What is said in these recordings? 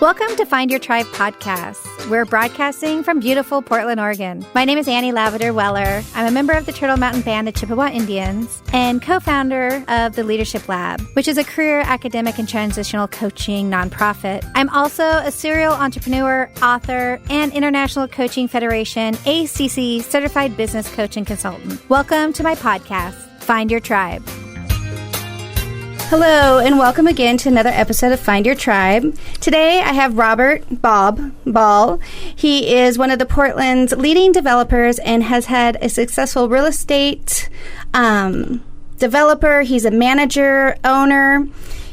Welcome to Find Your Tribe podcast. We're broadcasting from beautiful Portland, Oregon. My name is Annie Lavender Weller. I'm a member of the Turtle Mountain Band, the Chippewa Indians, and co-founder of the Leadership Lab, which is a career, academic, and transitional coaching nonprofit. I'm also a serial entrepreneur, author, and International Coaching Federation, ACC certified business coach and consultant. Welcome to my podcast, Find Your Tribe. Hello, and welcome again to another episode of Find Your Tribe. Today, I have Robert Ball. He is one of the Portland's leading developers and has had a successful real estate developer. He's a manager, owner.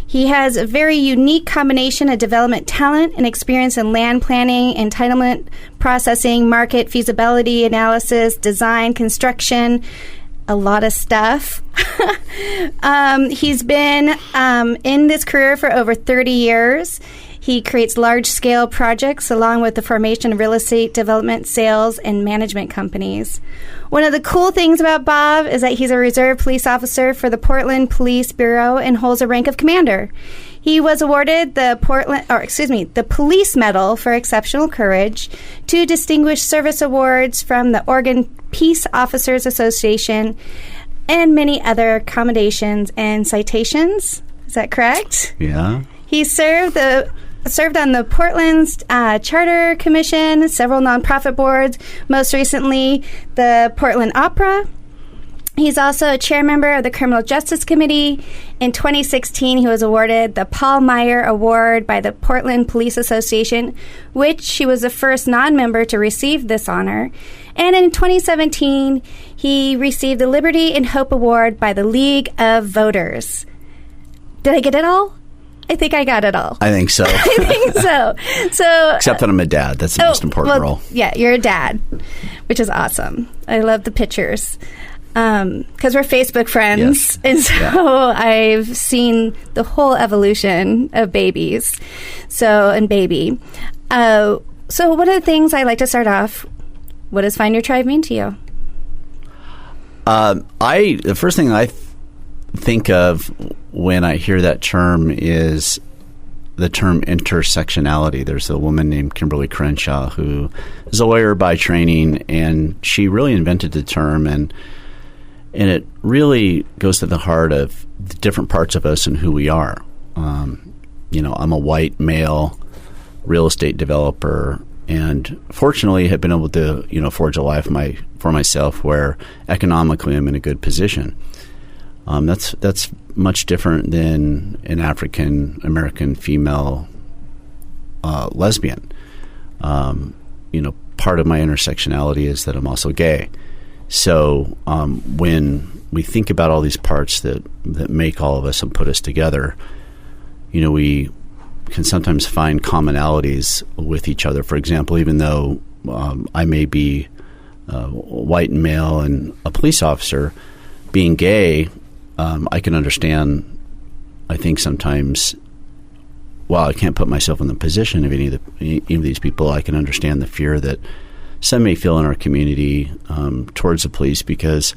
He has a very unique combination of development talent and experience in land planning, entitlement processing, market feasibility analysis, design, construction, a lot of stuff. He's been in this career for over 30 years. He creates large-scale projects along with the formation of real estate development, sales, and management companies. One of the cool things about Bob is that he's a reserve police officer for the Portland Police Bureau and holds a rank of commander. He was awarded the Police Medal for Exceptional Courage, 2 Distinguished Service Awards from the Oregon Peace Officers Association, and many other commendations and citations. Is that correct? Yeah. He served on the Portland's Charter Commission, several nonprofit boards, most recently the Portland Opera. He's also a chair member of the Criminal Justice Committee. In 2016, he was awarded the Paul Meyer Award by the Portland Police Association, which he was the first non-member to receive this honor. And in 2017, he received the Liberty and Hope Award by the League of Voters. Did I get it all? I think I got it all. I think so. I think so. Except that I'm a dad. That's the most important role. Yeah, you're a dad, which is awesome. I love the pictures. Because we're Facebook friends, yes. And so I've seen the whole evolution of babies. And baby. So one of the things I like to start off, what does Find Your Tribe mean to you? The first thing I think of when I hear that term is the term intersectionality. There's a woman named Kimberly Crenshaw who is a lawyer by training, and she really invented the term, and it really goes to the heart of the different parts of us and who we are. I'm a white male real estate developer, and fortunately have been able to, forge a life for myself where economically I'm in a good position. That's much different than an African American female lesbian. Part of my intersectionality is that I'm also gay. So when we think about all these parts that make all of us and put us together, we can sometimes find commonalities with each other. For example, even though I may be white and male and a police officer, being gay, I can understand, I think sometimes, while I can't put myself in the position of any of these people, I can understand the fear that some may feel in our community towards the police, because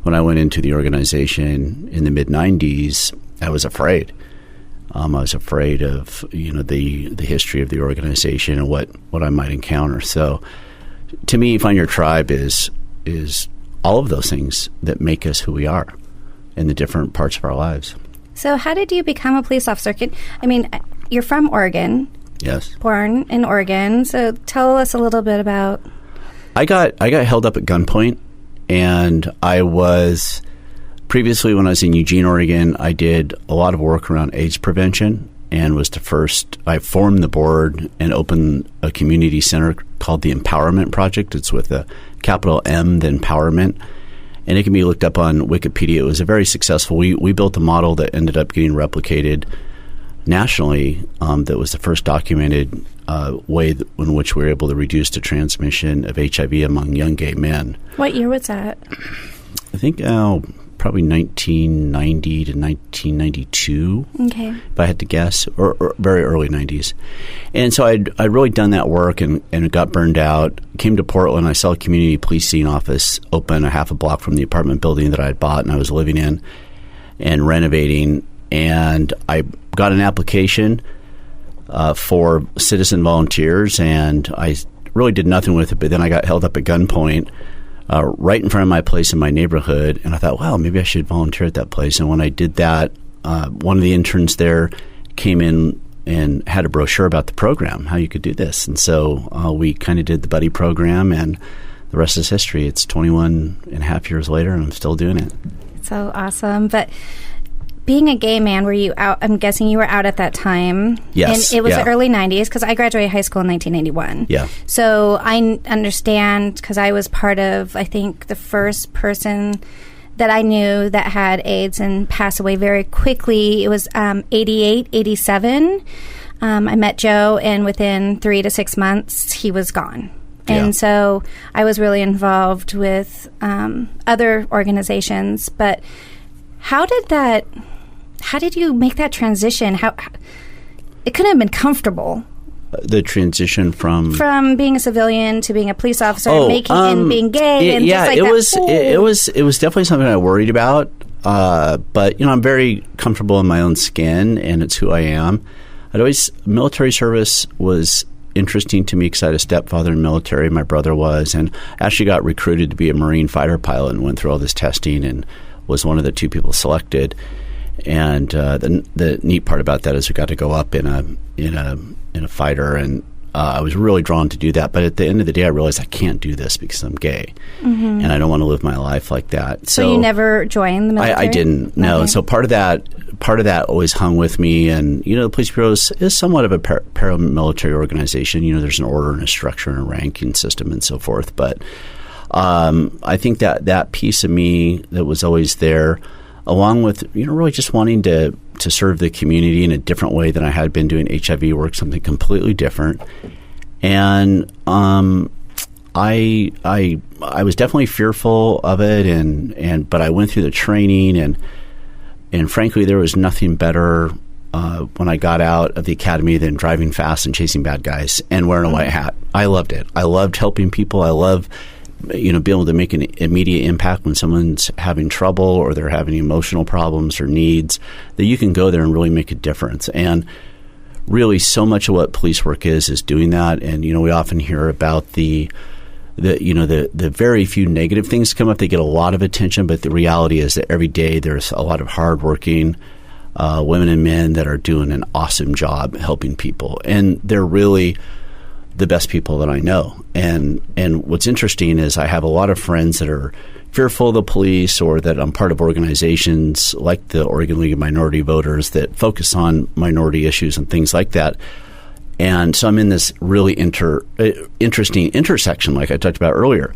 when I went into the organization in the mid-'90s, I was afraid. I was afraid of the history of the organization and what I might encounter. So, to me, Find Your Tribe is all of those things that make us who we are in the different parts of our lives. So, how did you become a police officer? You're from Oregon. Yes. Born in Oregon. So, tell us a little bit about. I got held up at gunpoint, and I was previously, when I was in Eugene, Oregon, I did a lot of work around AIDS prevention, and was I formed the board and opened a community center called the Empowerment Project. It's with a capital M, the Empowerment, and it can be looked up on Wikipedia. It was a very successful. We built a model that ended up getting replicated nationally. That was the first documented way in which we were able to reduce the transmission of HIV among young gay men. What year was that? I think probably 1990 to 1992, okay, if I had to guess, or very early 90s. And so I'd really done that work and it got burned out. Came to Portland. I saw a community policing office open a half a block from the apartment building that I had bought and I was living in and renovating. And I got an application. for citizen volunteers, and I really did nothing with it. But then I got held up at gunpoint right in front of my place in my neighborhood, and I thought, well, maybe I should volunteer at that place. And when I did that, one of the interns there came in and had a brochure about the program, how you could do this. And so we kind of did the buddy program, and the rest is history. It's 21 and a half years later, and I'm still doing it. So awesome. But being a gay man, were you out? I'm guessing you were out at that time. Yes. And it was the early 90s, because I graduated high school in 1991. Yeah. So I understand, because I was part of, I think, the first person that I knew that had AIDS and passed away very quickly. It was 88, 87. I met Joe, and within 3 to 6 months, he was gone. Yeah. And so I was really involved with other organizations. But how did you make that transition? How it couldn't have been comfortable. The transition from being a civilian to being a police officer, and being gay, and just like it was definitely something I worried about. But I'm very comfortable in my own skin, and it's who I am. Military service was interesting to me because I had a stepfather in the military. My brother was, and actually got recruited to be a Marine fighter pilot and went through all this testing and was one of the 2 people selected. And the neat part about that is we got to go up in a fighter, and I was really drawn to do that. But at the end of the day, I realized I can't do this because I'm gay, and I don't want to live my life like that. So you never joined the military? I didn't. No. Okay. So part of that always hung with me. And the police bureau is somewhat of a paramilitary organization. There's an order and a structure and a ranking system and so forth. But I think that piece of me that was always there, along with really just wanting to serve the community in a different way than I had been doing HIV work, something completely different. And I was definitely fearful of it, but I went through the training, and frankly, there was nothing better when I got out of the academy than driving fast and chasing bad guys and wearing a white hat. I loved it. I loved helping people. I love being able to make an immediate impact when someone's having trouble or they're having emotional problems or needs, that you can go there and really make a difference. And really, so much of what police work is doing that. And we often hear about the very few negative things come up. They get a lot of attention, but the reality is that every day there's a lot of hardworking women and men that are doing an awesome job helping people, and they're really the best people that I know. And what's interesting is I have a lot of friends that are fearful of the police, or that I'm part of organizations like the Oregon League of Minority Voters that focus on minority issues and things like that. And so I'm in this really interesting intersection, like I talked about earlier,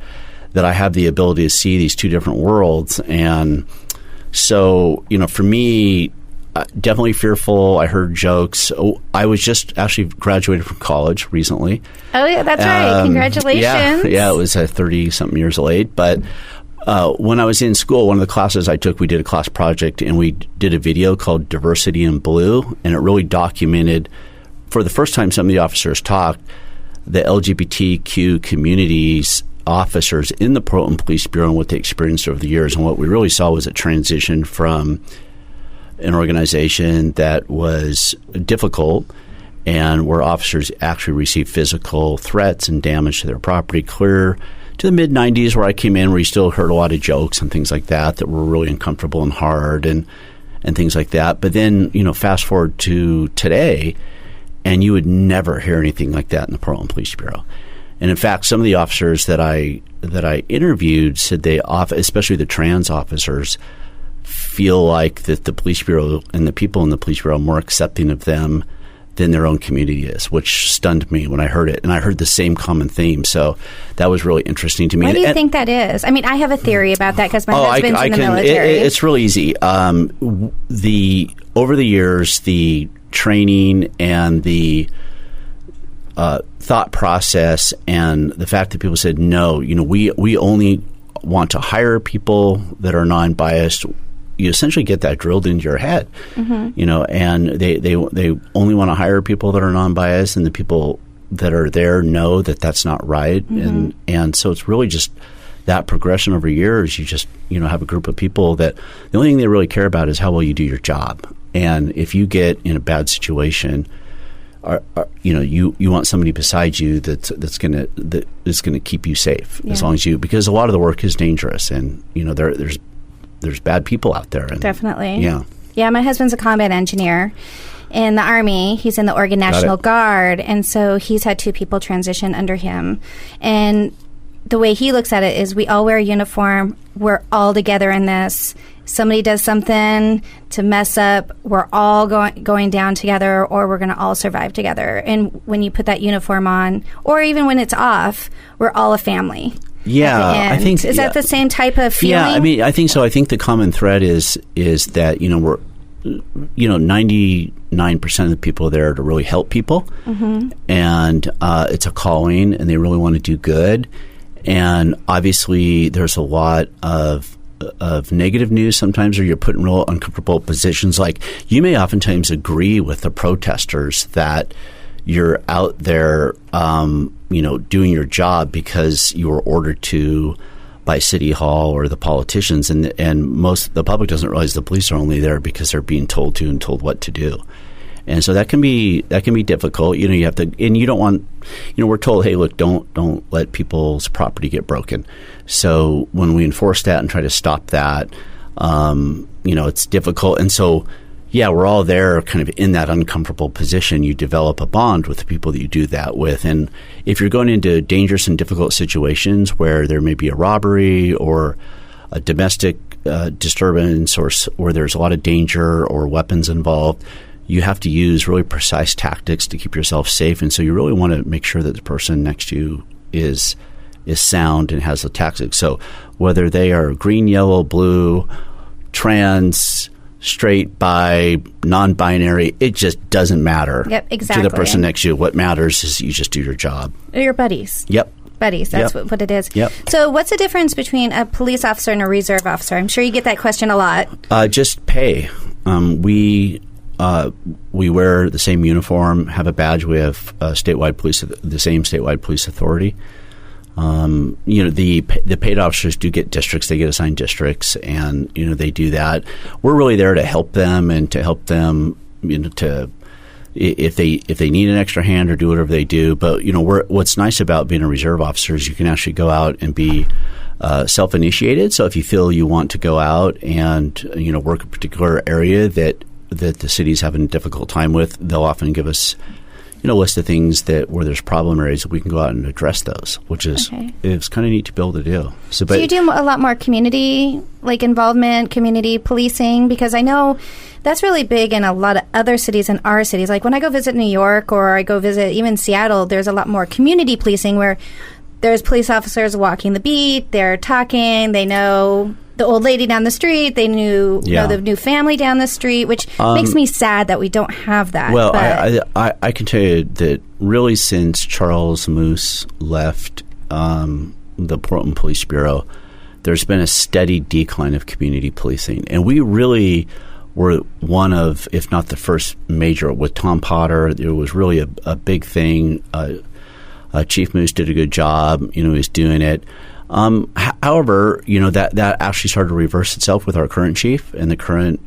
that I have the ability to see these 2 different worlds. And so, for me, definitely fearful. I heard jokes. I was just actually graduated from college recently. Oh, yeah, that's right. Congratulations. Yeah, it was 30-something years late. But when I was in school, one of the classes I took, we did a class project, and we did a video called Diversity in Blue, and it really documented, for the first time some of the officers talked, the LGBTQ community's officers in the Portland Police Bureau and what they experienced over the years. And what we really saw was a transition from an organization that was difficult and where officers actually received physical threats and damage to their property, clear to the mid-'90s, where I came in, where you still heard a lot of jokes and things like that were really uncomfortable and hard and things like that. But then, fast forward to today, and you would never hear anything like that in the Portland Police Bureau. And in fact, some of the officers that I interviewed said especially the trans officers, feel like that the police bureau and the people in the police bureau are more accepting of them than their own community is, which stunned me when I heard it. And I heard the same common theme. So that was really interesting to me. Why do you think that is? I mean, I have a theory about that because my husband's in the military. It's really easy. Over the years, the training and the thought process and the fact that people said, no, we only want to hire people that are non-biased. You essentially get that drilled into your head, and they only want to hire people that are non-biased, and the people that are there know that that's not right, and so it's really just that progression over years. You just have a group of people that the only thing they really care about is how well you do your job, and if you get in a bad situation, you want somebody beside you that is gonna keep you safe as long as because a lot of the work is dangerous, and there's bad people out there. And, definitely. Yeah. My husband's a combat engineer in the Army. He's in the Oregon National Guard, and so he's had 2 people transition under him. And the way he looks at it is we all wear a uniform. We're all together in this. Somebody does something to mess up, we're all going down together, or we're going to all survive together. And when you put that uniform on, or even when it's off, we're all a fammy. Yeah, I think is that the same type of feeling? Yeah, I mean, I think so. I think the common thread is that we're 99% of the people there to really help people, and it's a calling, and they really want to do good. And obviously, there's a lot of negative news sometimes, or you're put in real uncomfortable positions. Like, you may oftentimes agree with the protesters that you're out there, doing your job because you were ordered to by City Hall or the politicians, and most the public doesn't realize the police are only there because they're being told to and told what to do. And so that can be difficult. You have to, and you don't want, we're told, hey, look, don't let people's property get broken. So when we enforce that and try to stop that, it's difficult. And so, we're all there kind of in that uncomfortable position. You develop a bond with the people that you do that with. And if you're going into dangerous and difficult situations where there may be a robbery or a domestic disturbance, or where there's a lot of danger or weapons involved, you have to use really precise tactics to keep yourself safe. And so you really want to make sure that the person next to you is sound and has the tactics. So whether they are green, yellow, blue, trans, straight, bi, non-binary, it just doesn't matter. Yep, exactly. To the person next to you. What matters is you just do your job. Your buddies. Yep. Buddies, that's what it is. Yep. So what's the difference between a police officer and a reserve officer? I'm sure you get that question a lot. Just pay. We wear the same uniform, have a badge. We have the same statewide police authority. The paid officers do get districts. They get assigned districts, and they do that. We're really there to help them and to help them, to if they need an extra hand or do whatever they do. But what's nice about being a reserve officer is you can actually go out and be self-initiated. So if you feel you want to go out and work a particular area that the city's having a difficult time with, they'll often give us a list of things where there's problem areas that we can go out and address those, which is it's kind of neat to be able to do. So you do a lot more community involvement, community policing, because I know that's really big in a lot of other cities and our cities. Like when I go visit New York or I go visit even Seattle, there's a lot more community policing where there's police officers walking the beat, they're talking, they know the old lady down the street, they know the new family down the street, which makes me sad that we don't have that. Well, I can tell you that really since Charles Moose left the Portland Police Bureau, there's been a steady decline of community policing. And we really were one of, if not the first major, with Tom Potter. It was really a big thing. Chief Moose did a good job. He's doing it. However, that actually started to reverse itself with our current chief and the current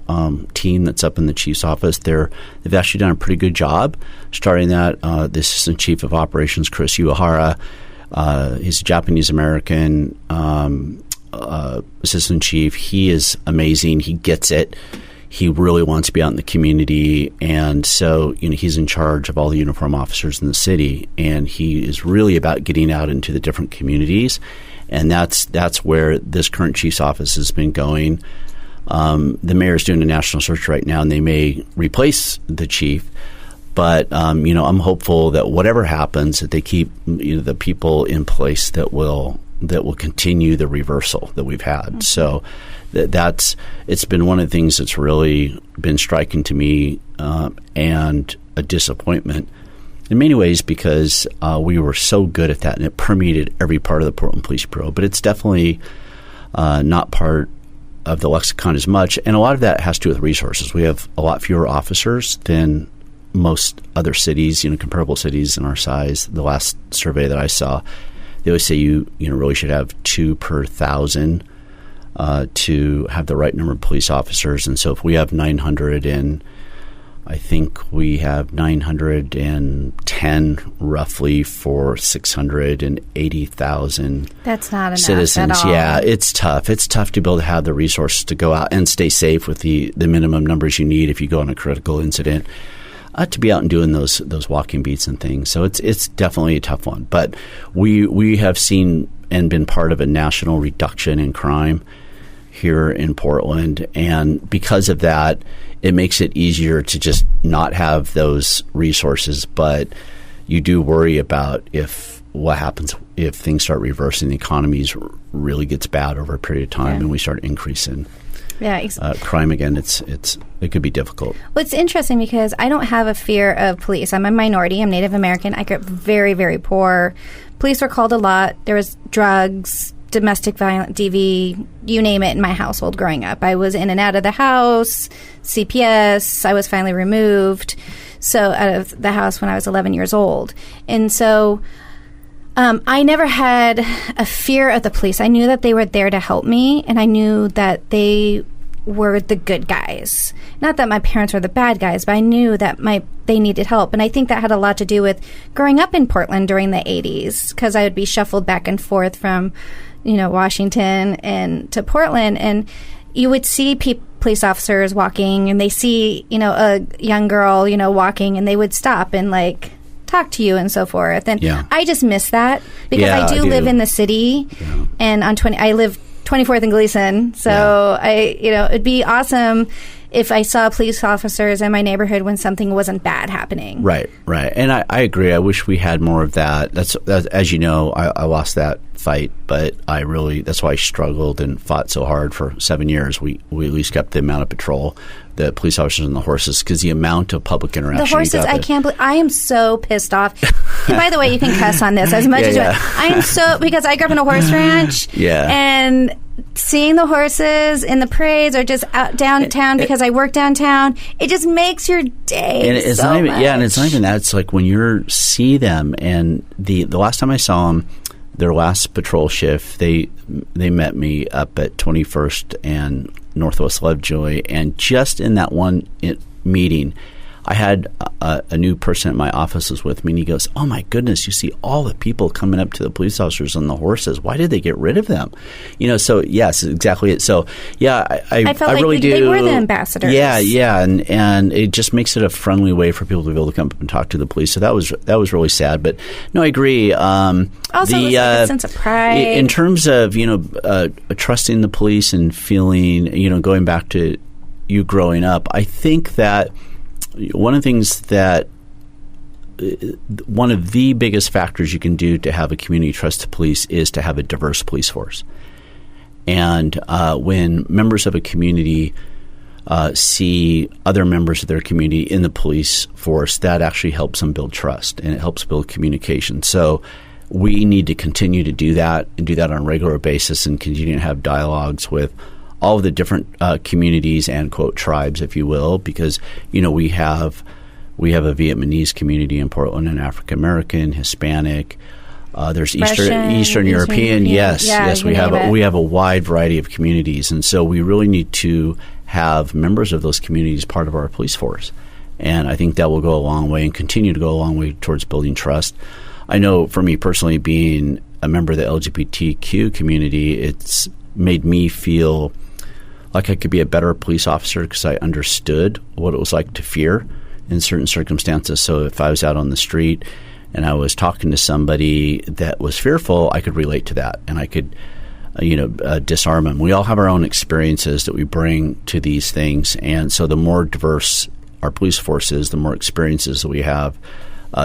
team that's up in the chief's office. They've actually done a pretty good job starting that. The assistant chief of operations, Chris Uehara, he's a Japanese-American assistant chief. He is amazing. He gets it. He really wants to be out in the community, and so he's in charge of all the uniform officers in the city, and he is really about getting out into the different communities, and that's where this current chief's office has been going. The mayor's doing a national search right now, and they may replace the chief, but I'm hopeful that whatever happens, that they keep the people in place that will continue the reversal that we've had. Mm-hmm. So it's been one of the things that's really been striking to me and a disappointment in many ways, because we were so good at that and it permeated every part of the Portland Police Bureau. But it's definitely not part of the lexicon as much, and a lot of that has to do with resources. We have a lot fewer officers than most other cities, comparable cities in our size. The last survey that I saw, they always say you really should have 2 per 1,000 to have the right number of police officers. And so if we have 900 in I think we have 910 roughly for 680,000 That's not enough citizens. at all. Yeah, it's tough. It's tough to be able to have the resources to go out and stay safe with the minimum numbers you need if you go on a critical incident. To be out and doing those walking beats and things. So it's definitely a tough one. But we have seen and been part of a national reduction in crime here in Portland. And because of that, it makes it easier to just not have those resources. But you do worry about what happens if things start reversing, the economy really gets bad over a period of time, and we start increasing crime again. It could be difficult. Well, it's interesting because I don't have a fear of police. I'm a minority. I'm Native American. I grew up very, very poor. Police were called a lot. There was drugs, domestic violence, DV, you name it, in my household growing up. I was in and out of the house, CPS. I was finally removed out of the house when I was 11 years old. And so I never had a fear of the police. I knew that they were there to help me, and I knew that they were the good guys. Not that my parents were the bad guys, but I knew that they needed help. And I think that had a lot to do with growing up in Portland during the 80s, because I would be shuffled back and forth from, Washington and to Portland, and you would see police officers walking, and they see, a young girl, walking, and they would stop and talk to you and so forth. And I just miss that because I do live in the city, and I live 24th and Gleason. So it'd be awesome if I saw police officers in my neighborhood when something wasn't bad happening. Right. And I agree. I wish we had more of that. That's as you know, I lost that fight, but that's why I struggled and fought so hard for 7 years. We at least kept the amount of patrol, the police officers and the horses, because the amount of public interaction. The horses, I can't believe, I am so pissed off. And by the way, you can cuss on this as much as you want. I am so, because I grew up in a horse ranch. And seeing the horses in the parades or just out downtown because I work downtown, it just makes your day and it's so much. And it's not even that. It's like when you see them, and the last time I saw them, their last patrol shift, they met me up at 21st and Northwest Lovejoy, and just in that one meeting, I had a new person at my office was with me, and he goes, "Oh my goodness, you see all the people coming up to the police officers on the horses. Why did they get rid of them?" So yes, exactly it. So I felt really do. They were the ambassadors. And it just makes it a friendly way for people to be able to come up and talk to the police. So that was really sad. But no, I agree. Also, it was a sense of pride in terms of trusting the police and feeling going back to you growing up. I think that. One of the biggest factors you can do to have a community trust the police is to have a diverse police force. And when members of a community see other members of their community in the police force, that actually helps them build trust, and it helps build communication. So we need to continue to do that, and do that on a regular basis, and continue to have dialogues with all of the different communities and, quote, tribes, if you will, because, we have a Vietnamese community in Portland, and African American, Hispanic. There's Eastern European. Yes. We have a wide variety of communities, and so we really need to have members of those communities part of our police force. And I think that will go a long way and continue to go a long way towards building trust. I know for me personally, being a member of the LGBTQ community, it's made me feel like I could be a better police officer because I understood what it was like to fear in certain circumstances. So if I was out on the street and I was talking to somebody that was fearful, I could relate to that, and I could disarm them. We all have our own experiences that we bring to these things, and so the more diverse our police force is, the more experiences that we have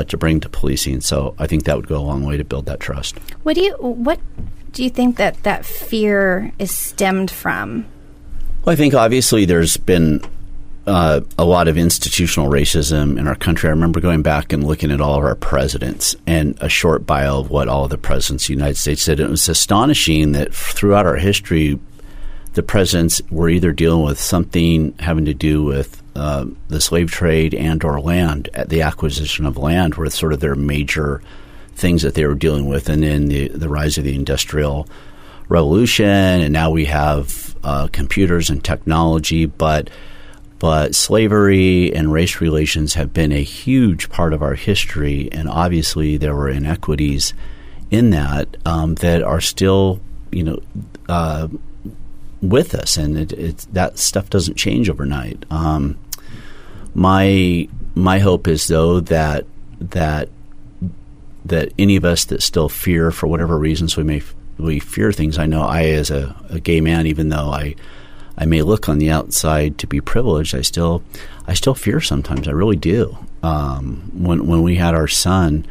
to bring to policing. So I think that would go a long way to build that trust. What do you think that fear is stemmed from? Well, I think obviously there's been a lot of institutional racism in our country. I remember going back and looking at all of our presidents and a short bio of what all of the presidents of the United States did. It was astonishing that throughout our history, the presidents were either dealing with something having to do with the slave trade and or land, the acquisition of land were sort of their major things that they were dealing with, and then the rise of the Industrial Revolution, and now we have computers and technology. But But slavery and race relations have been a huge part of our history, and obviously there were inequities in that that are still, with us, and that stuff doesn't change overnight. My hope is, though, that any of us that still fear, for whatever reasons we fear things. I know I, as a gay man, even though I may look on the outside to be privileged, I still fear sometimes. I really do. When we had our son,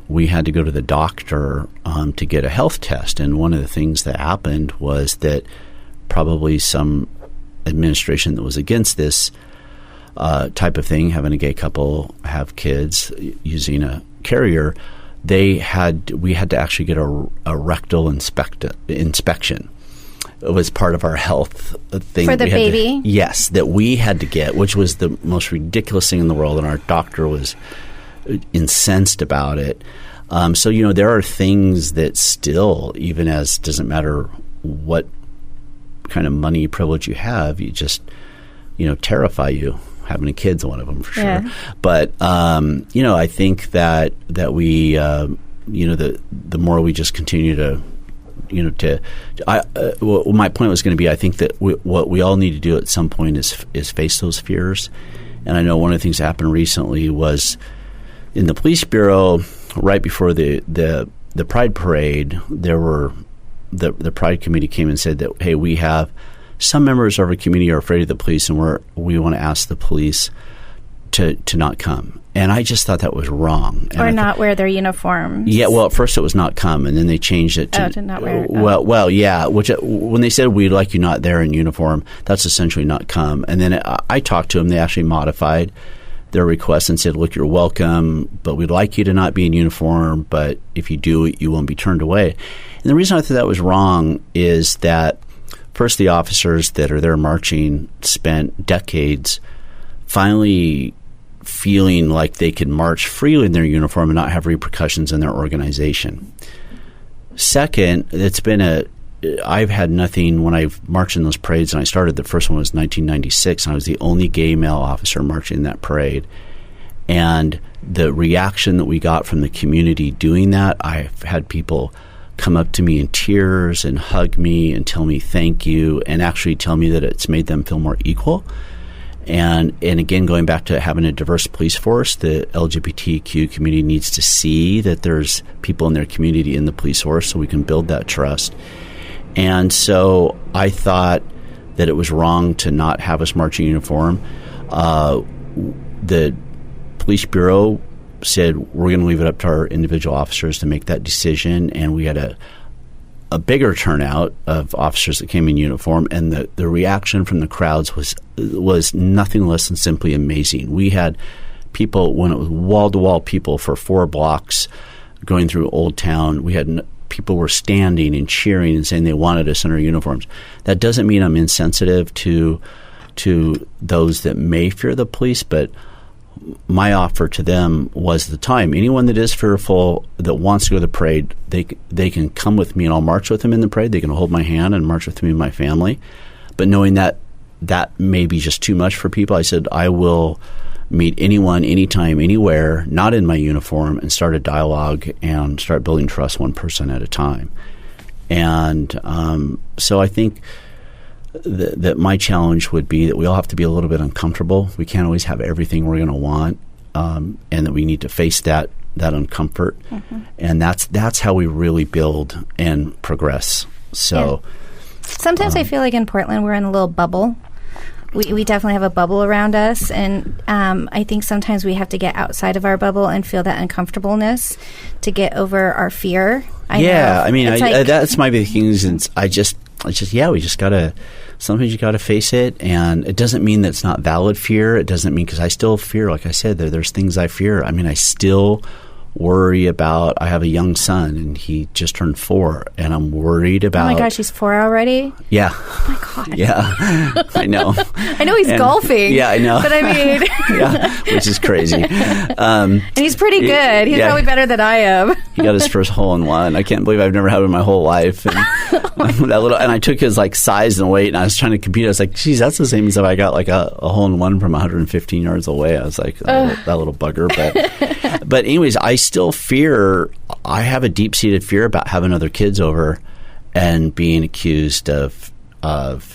we had to go to the doctor to get a health test, and one of the things that happened was that probably some administration that was against this type of thing, having a gay couple have kids using a carrier, we had to actually get a rectal inspection. It was part of our health thing. For the baby? Yes, that we had to get, which was the most ridiculous thing in the world, and our doctor was incensed about it. So, there are things that still, even as doesn't matter what kind of money privilege you have, you just, terrify you. Having a kid's one of them for sure. Yeah. But, I think that we, the more we just continue to, my point was going to be, I think that what we all need to do at some point is face those fears. And I know one of the things that happened recently was in the police bureau, right before the Pride Parade, there were the Pride Committee came and said that, hey, we have some members of our community are afraid of the police, and we want to ask the police to not come. And I just thought that was wrong. And or not wear their uniforms. Yeah, well, at first it was not come, and then they changed it to not wear. Well, yeah. Which when they said we'd like you not there in uniform, that's essentially not come. And then I talked to them. They actually modified their request and said, look, you're welcome, but we'd like you to not be in uniform. But if you do, you won't be turned away. And the reason I thought that was wrong is that first, the officers that are there marching spent decades finally feeling like they could march freely in their uniform and not have repercussions in their organization. Second, I've had nothing when I've marched in those parades, and I started, the first one was 1996, and I was the only gay male officer marching in that parade. And the reaction that we got from the community doing that, I've had people come up to me in tears and hug me and tell me thank you, and actually tell me that it's made them feel more equal. And again, going back to having a diverse police force, the LGBTQ community needs to see that there's people in their community in the police force so we can build that trust. And so I thought that it was wrong to not have us march in uniform. The police bureau said we're going to leave it up to our individual officers to make that decision, and we had a bigger turnout of officers that came in uniform, and the reaction from the crowds was nothing less than simply amazing. We had people, when it was wall-to-wall people for 4 blocks going through Old Town, we had people were standing and cheering and saying they wanted us in our uniforms. That doesn't mean I'm insensitive to those that may fear the police, but my offer to them was the time. Anyone that is fearful, that wants to go to the parade, they can come with me and I'll march with them in the parade. They can hold my hand and march with me and my family. But knowing that may be just too much for people, I said I will meet anyone, anytime, anywhere, not in my uniform, and start a dialogue and start building trust one person at a time. And so I think that my challenge would be that we all have to be a little bit uncomfortable. We can't always have everything we're going to want, and that we need to face that uncomfort. Mm-hmm. And that's how we really build and progress. So sometimes I feel like in Portland we're in a little bubble. We definitely have a bubble around us, and I think sometimes we have to get outside of our bubble and feel that uncomfortableness to get over our fear. That's my big thing. Is we just gotta. Sometimes you gotta face it, and it doesn't mean that's not valid fear. It doesn't mean, because I still fear. Like I said, there's things I fear. I mean, I still worry about, I have a young son and he just turned 4 and I'm worried about. Oh my gosh, he's 4 already? Yeah. Oh my God. Yeah. I know. I know he's golfing. Yeah, I know. But I mean. Yeah, which is crazy. And he's pretty good. He's probably better than I am. He got his first hole-in-one. I can't believe I've never had it in my whole life. And and I took his like size and weight and I was trying to compete. I was like, geez, that's the same as if I got like a hole-in-one from 115 yards away. I was like, that little bugger. But anyways, I still fear, I have a deep-seated fear about having other kids over and being accused of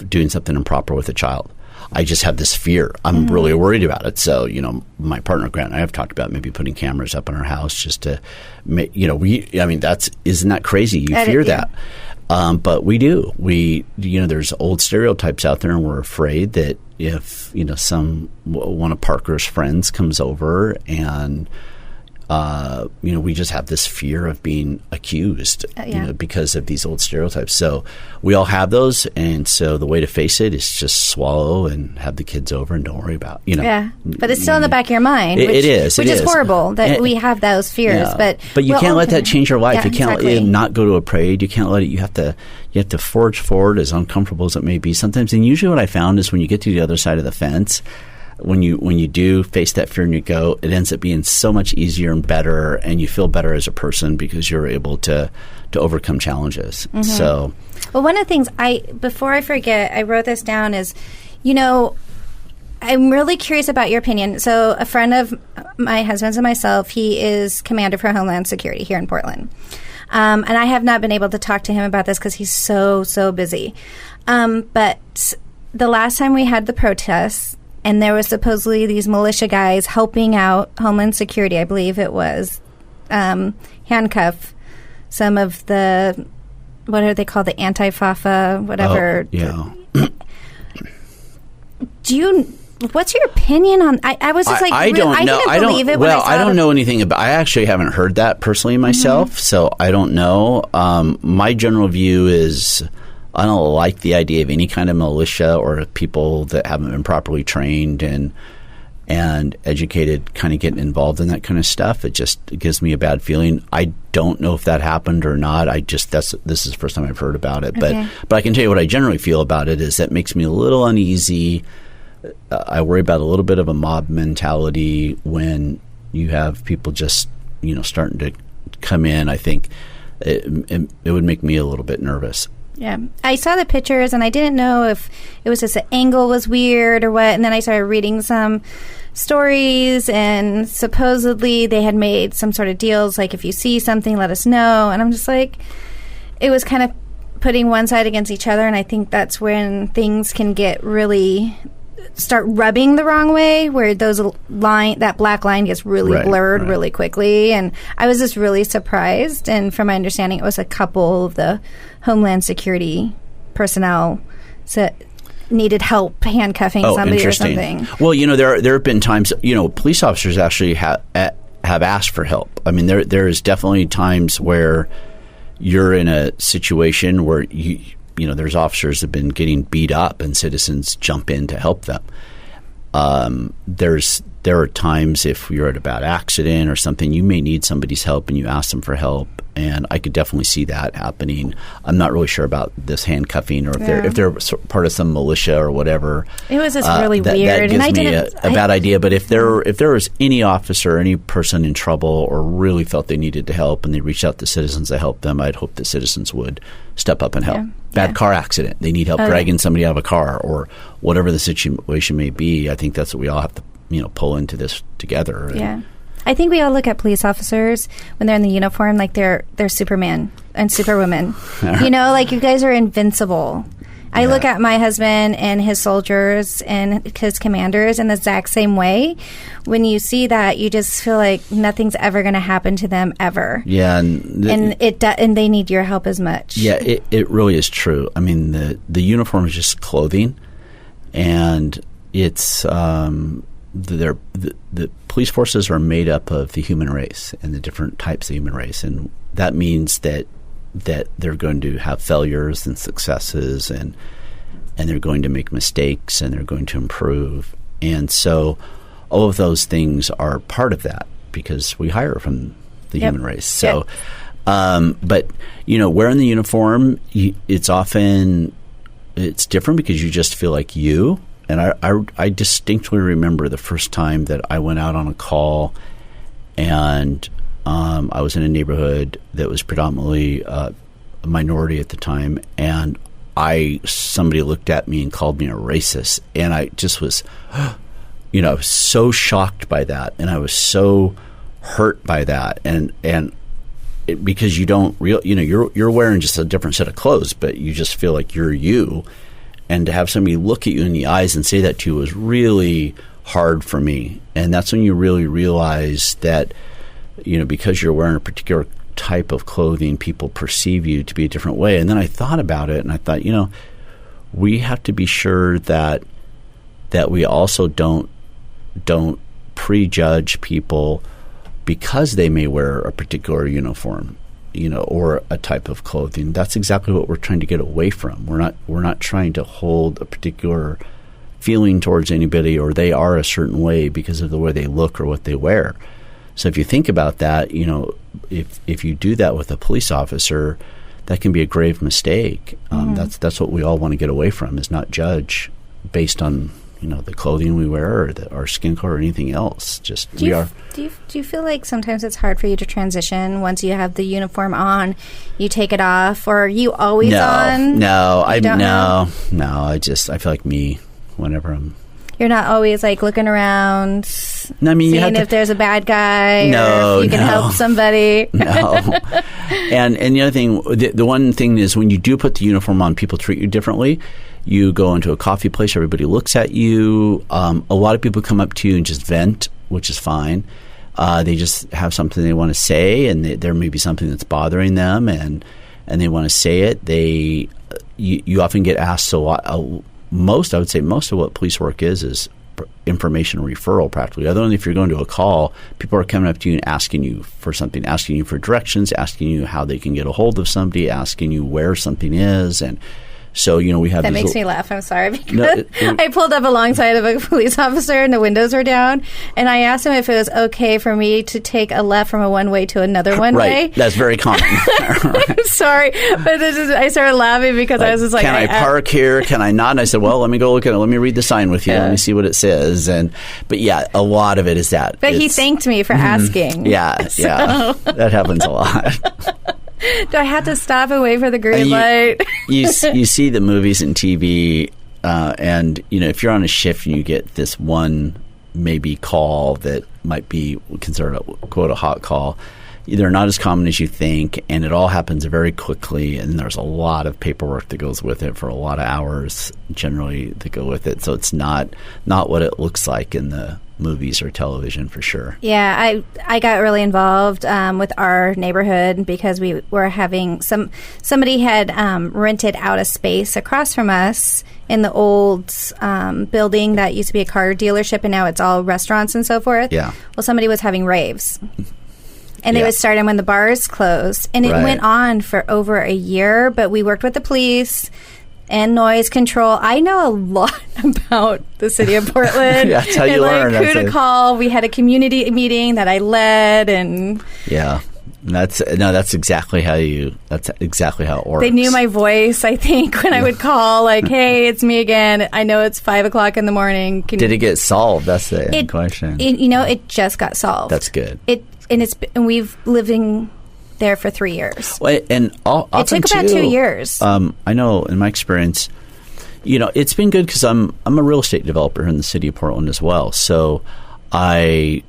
doing something improper with a child. I just have this fear. I'm really worried about it. So, my partner Grant and I have talked about maybe putting cameras up in our house just to, isn't that crazy? You fear that. But we do. There's old stereotypes out there and we're afraid that if, one of Parker's friends comes over and, we just have this fear of being accused, because of these old stereotypes. So we all have those. And so the way to face it is just swallow and have the kids over and don't worry about, Yeah. But it's still in the back of your mind. It is. Which is horrible that we have those fears. Yeah. But you can't let that change your life. Yeah, you can't let it not go to a parade. You can't let it. You have to forge forward, as uncomfortable as it may be sometimes. And usually what I found is when you get to the other side of the fence, when you do face that fear and you go, it ends up being so much easier and better, and you feel better as a person because you're able to overcome challenges. Mm-hmm. So, well, one of the things before I forget, I wrote this down is, I'm really curious about your opinion. So a friend of my husband's and myself, he is commander for Homeland Security here in Portland. And I have not been able to talk to him about this because he's so busy. But the last time we had the protests, and there was supposedly these militia guys helping out Homeland Security, I believe it was, handcuff some of the, what are they called, the anti-FAFA, whatever. Oh, yeah. What's your opinion on? I was just like, I don't know. I didn't believe it. Well, I don't know anything about. I actually haven't heard that personally myself, so I don't know. My general view is, I don't like the idea of any kind of militia or people that haven't been properly trained and educated kind of getting involved in that kind of stuff. It gives me a bad feeling. I don't know if that happened or not. This is the first time I've heard about it. Okay. But I can tell you what I generally feel about it is that makes me a little uneasy. I worry about a little bit of a mob mentality when you have people just, starting to come in. I think it would make me a little bit nervous. Yeah. I saw the pictures and I didn't know if it was just the angle was weird or what. And then I started reading some stories and supposedly they had made some sort of deals like if you see something, let us know. And I'm just like, it was kind of putting one side against each other. And I think that's when things can get really start rubbing the wrong way, where that black line gets really blurred really quickly. And I was just really surprised. And from my understanding, it was a couple of the Homeland Security personnel needed help handcuffing somebody or something. Well, there have been times, police officers actually have asked for help. I mean, there is definitely times where you're in a situation where there's officers that have been getting beat up and citizens jump in to help them. There are times if you're at a bad accident or something, you may need somebody's help and you ask them for help. And I could definitely see that happening. I'm not really sure about this handcuffing or if they're part of some militia or whatever. It was just really weird. That gives me a bad idea. But if there was any officer, any person in trouble or really felt they needed to help and they reached out to citizens to help them, I'd hope that citizens would step up and help. Yeah. Bad car accident. They need help dragging somebody out of a car or whatever the situation may be. I think that's what we all have to pull into this together. Yeah. I think we all look at police officers when they're in the uniform like they're Superman and Superwoman. Like you guys are invincible. I look at my husband and his soldiers and his commanders in the exact same way. When you see that, you just feel like nothing's ever going to happen to them ever. Yeah, and they need your help as much. Yeah, it really is true. I mean, the uniform is just clothing, and it's the police forces are made up of the human race and the different types of human race, and that means that they're going to have failures and successes, and they're going to make mistakes, and they're going to improve. And so all of those things are part of that because we hire from the human race. So, but, wearing the uniform, it's different because you just feel like you. And I distinctly remember the first time that I went out on a call, and I was in a neighborhood that was predominantly a minority at the time, and somebody looked at me and called me a racist, and I just was, I was so shocked by that, and I was so hurt by that, because you don't you're wearing just a different set of clothes, but you just feel like you're you, and to have somebody look at you in the eyes and say that to you was really hard for me, and that's when you really realize that, because you're wearing a particular type of clothing, people perceive you to be a different way. And then I thought about it, and I thought, we have to be sure that we also don't prejudge people because they may wear a particular uniform, or a type of clothing. That's exactly what we're trying to get away from. We're not trying to hold a particular feeling towards anybody, or they are a certain way because of the way they look or what they wear. So if you think about that, if you do that with a police officer, that can be a grave mistake. That's what we all want to get away from, is not judge based on the clothing we wear or our skin color or anything else. Just do you feel like sometimes it's hard for you to transition once you have the uniform on, you take it off, or are you always on? I feel like me whenever I'm. You're not always like looking around, seeing if there's a bad guy, or if you can help somebody. No. And the other thing, the one thing is, when you do put the uniform on, people treat you differently. You go into a coffee place, everybody looks at you. A lot of people come up to you and just vent, which is fine. They just have something they want to say, and there may be something that's bothering them, and they want to say it. You often get asked a lot. I would say most of what police work is information referral practically. Other than if you're going to a call, people are coming up to you and asking you for something, asking you for directions, asking you how they can get a hold of somebody, asking you where something is. And so, we have that makes me laugh. I'm sorry, because I pulled up alongside of a police officer and the windows were down, and I asked him if it was okay for me to take a left from a one-way to another one-way. Right. That's very common. I'm sorry, but I started laughing because I was just like, can I park here? Can I not? And I said, well, let me go look at it. Let me read the sign with you. Let me see what it says. But yeah, a lot of it is that. But he thanked me for asking. Yeah. That happens a lot. Do I have to stop and wait for the green light? you see the movies and TV, and if you're on a shift and you get this one maybe call that might be considered a quote a hot call, they're not as common as you think, and it all happens very quickly, and there's a lot of paperwork that goes with it for a lot of hours generally that go with it. So it's not what it looks like in the movies or television, for sure. Yeah, I got really involved with our neighborhood because we were having somebody had rented out a space across from us in the old building that used to be a car dealership, and now it's all restaurants and so forth. Yeah. Well, somebody was having raves. And they would start them when the bars closed. And it went on for over a year, but we worked with the police and noise control. I know a lot about the city of Portland. Yeah, that's how you learn. Who to call. We had a community meeting that I led, and that's exactly how it works. They knew my voice, I think, when I would call, like, hey, it's me again. I know it's 5:00 in the morning. Did it get solved? That's the question. It just got solved. That's good. And we've living there for 3 years. Well, and it took about 2 years. I know in my experience, it's been good because I'm a real estate developer in the city of Portland as well. So I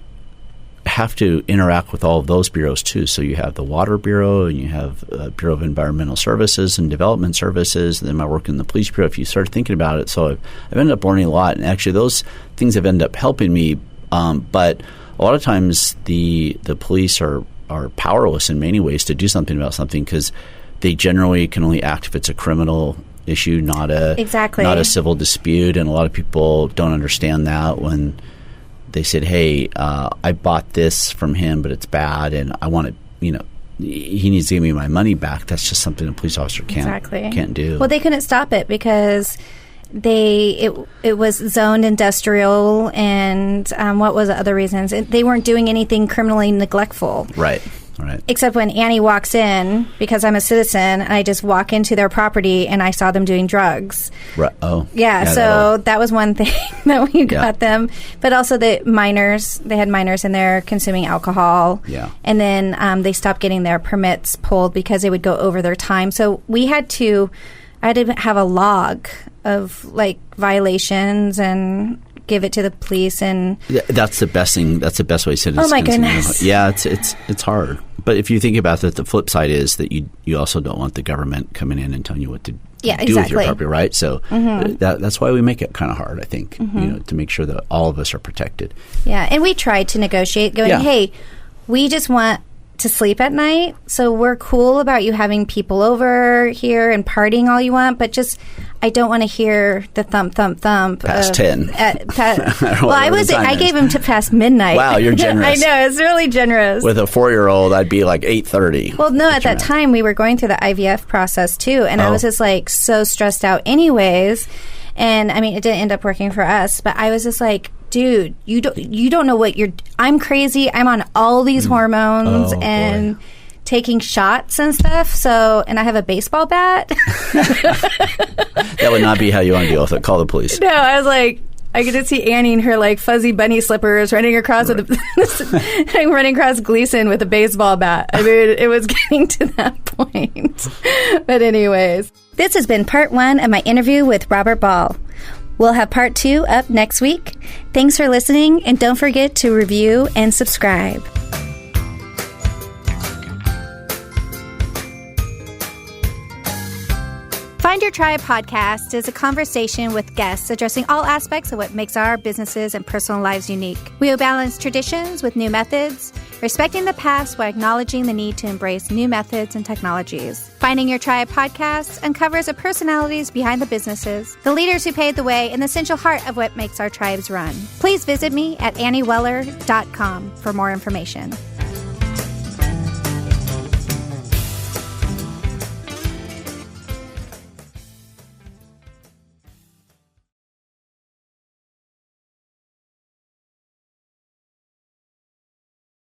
have to interact with all of those bureaus too. So you have the Water Bureau, and you have Bureau of Environmental Services and Development Services, and then I work in the Police Bureau. If you start thinking about it, so I've ended up learning a lot, and actually those things have ended up helping me. But a lot of times the police are powerless in many ways to do something about something because they generally can only act if it's a criminal issue, not a civil dispute. And a lot of people don't understand that when they said, hey, I bought this from him, but it's bad, and I want to, he needs to give me my money back. That's just something a police officer can't do. Well, they couldn't stop it because it was zoned industrial, and what was the other reasons? They weren't doing anything criminally neglectful. Right. Right. Except when Annie walks in, because I'm a citizen, and I just walk into their property and I saw them doing drugs. Right. Oh. Yeah, so that was one thing that we got them. But also the minors, they had minors in there consuming alcohol. Yeah. And then they stopped getting their permits pulled because they would go over their time. So I had to have a log of like violations and give it to the police. And that's the best thing. That's the best way to send it. Oh my goodness. Yeah, it's hard. But if you think about it, the flip side is that you also don't want the government coming in and telling you what to do with your property, right? So that's why we make it kind of hard, I think, to make sure that all of us are protected. Yeah, and we tried to negotiate, going, hey, we just want to sleep at night, so we're cool about you having people over here and partying all you want, but just I don't want to hear the thump past 10. I gave him to past midnight. Wow, you're generous. I know, it's really generous. With a 4-year-old, I'd be like 8:30. Well, no, at that time we were going through the IVF process too, and I was just like so stressed out anyways. And I mean, it didn't end up working for us, but I was just like, dude, you don't know what I'm crazy. I'm on all these hormones and taking shots and stuff. So, and I have a baseball bat. That would not be how you want to deal with it. Call the police. No, I was like, I could just see Annie in her like fuzzy bunny slippers running across running across Gleason with a baseball bat. I mean, it was getting to that point. But anyways, this has been part 1 of my interview with Robert Ball. We'll have part 2 up next week. Thanks for listening, and don't forget to review and subscribe. Find Your Tribe podcast is a conversation with guests addressing all aspects of what makes our businesses and personal lives unique. We will balance traditions with new methods, respecting the past while acknowledging the need to embrace new methods and technologies. Finding Your Tribe podcast uncovers the personalities behind the businesses, the leaders who paved the way, and the essential heart of what makes our tribes run. Please visit me at annieweller.com for more information.